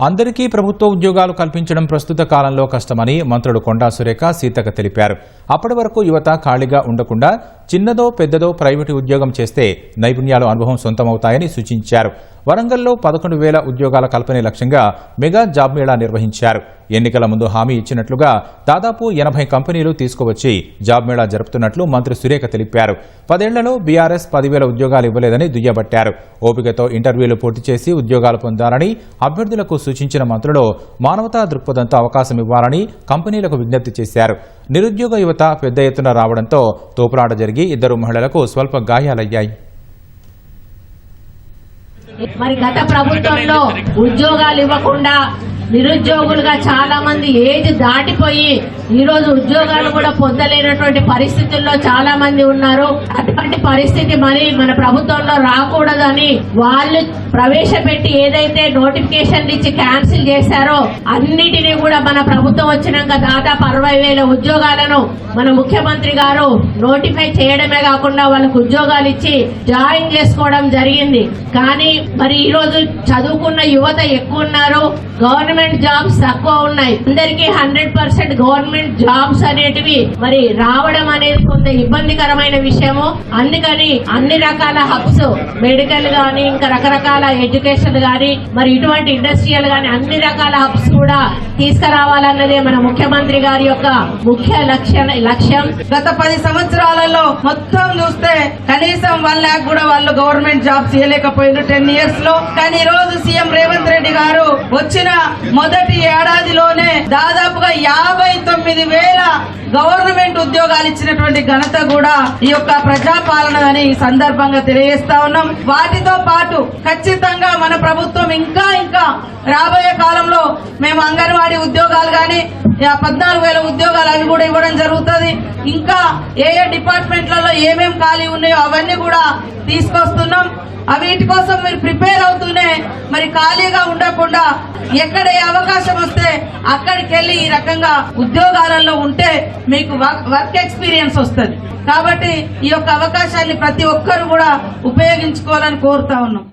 అందరికీ ప్రభుత్వ ఉద్యోగాలు కల్పించడం ప్రస్తుత కాలంలో కష్టమని మంత్రులు కొండా సురేఖ సీతక్క తెలిపారు. అప్పటి వరకు యువత ఖాళీగా ఉండకుండా చిన్నదో పెద్దదో ప్రైవేటు ఉద్యోగం చేస్తే నైపుణ్యాలు అనుభవం సొంతమవుతాయని సూచించారు. వరంగల్లో 11,000 ఉద్యోగాల కల్పనే లక్ష్యంగా మెగా జాబ్ మేళా నిర్వహించారు. ఎన్నికల ముందు హామీ ఇచ్చినట్లుగా దాదాపు 80 కంపెనీలు తీసుకువచ్చి జాబ్ మేళా జరుపుతున్నట్లు మంత్రి సురేఖ తెలిపారు. 10 ఏళ్లలో బీఆర్ఎస్ 10,000 ఉద్యోగాలు ఇవ్వలేదని దుయ్యబట్టారు. ఓపికతో ఇంటర్వ్యూలు పూర్తి చేసి ఉద్యోగాలు పొందాలని అభ్యర్థులకు సూచించిన మంత్రులు మానవతా దృక్పథంతో అవకాశం ఇవ్వాలని కంపెనీలకు విజ్ఞప్తి చేశారు. నిరుద్యోగ యువత పెద్ద ఎత్తున రావడంతో తోపులాట జరిగి 2 మహిళలకు స్వల్ప గాయాలయ్యాయి. మరి గత ప్రభుత్వంలో ఉద్యోగాలు ఇవ్వకుండా నిరుద్యోగులుగా చాలా మంది ఏజ్ దాటిపోయి ఈ రోజు ఉద్యోగాలు కూడా పొందలేనటువంటి పరిస్థితుల్లో చాలా మంది ఉన్నారు. అటువంటి పరిస్థితి మరి మన ప్రభుత్వంలో రాకూడదని వాళ్ళు ప్రవేశపెట్టి ఏదైతే నోటిఫికేషన్ ఇచ్చి క్యాన్సిల్ చేశారో అన్నిటినీ కూడా మన ప్రభుత్వం వచ్చినాక దాదాపు 60,000 ఉద్యోగాలను మన ముఖ్యమంత్రి గారు నోటిఫై చేయడమే కాకుండా వాళ్ళకు ఉద్యోగాలు ఇచ్చి జాయిన్ చేసుకోవడం జరిగింది. కానీ మరి ఈ రోజు చదువుకున్న యువత ఎక్కువ ఉన్నారు, గవర్నమెంట్ జాబ్స్ తక్కువ ఉన్నాయి. అందరికీ 100% గవర్నమెంట్ జాబ్స్ అనేటివి మరి రావడం అనేది కొంత ఇబ్బందికరమైన విషయము. అందుకని అన్ని రకాల హబ్స్, మెడికల్ గాని ఇంకా రకరకాల ఎడ్యుకేషన్ గాని మరి ఇటువంటి ఇండస్ట్రియల్ గాని అన్ని రకాల హబ్స్ కూడా తీసుకురావాలన్నదే మన ముఖ్యమంత్రి గారి యొక్క ముఖ్య లక్ష్యం. గత 10 సంవత్సరాలలో మొత్తం చూస్తే కనీసం 1 lakh కూడా వాళ్ళు గవర్నమెంట్ జాబ్స్ ఇవ్వలేకపోయారు 10 years లో. కానీ ఈ రోజు సీఎం రేవంత్ రెడ్డి గారు వచ్చిన మొదటి ఏడాదిలోనే దాదాపుగా 59,000 గవర్నమెంట్ ఉద్యోగాలు ఇచ్చినటువంటి ఘనత కూడా ఈ యొక్క ప్రజాపాలన అని ఈ సందర్భంగా తెలియజేస్తా ఉన్నాం. వాటితో పాటు ఖచ్చితంగా మన ప్రభుత్వం ఇంకా రాబోయే కాలంలో మేము అంగన్వాడీ ఉద్యోగాలు గాని 14,000 ఉద్యోగాలు అవి కూడా ఇవ్వడం జరుగుతుంది. ఇంకా ఏ డిపార్ట్మెంట్లలో ఏమేం ఖాళీ ఉన్నాయో అవన్నీ కూడా తీసుకొస్తున్నాం. వీటి కోసం మీరు ప్రిపేర్ అవుతూనే మరి ఖాళీగా ఉండకుండా ఎక్కడ ఏ అవకాశం వస్తే అక్కడికి వెళ్ళి ఈ రకంగా ఉద్యోగాలలో ఉంటే మీకు వర్క్ ఎక్స్పీరియన్స్ వస్తుంది. కాబట్టి ఈ యొక్క అవకాశాన్ని ప్రతి ఒక్కరు కూడా ఉపయోగించుకోవాలని కోరుతా ఉన్నాం.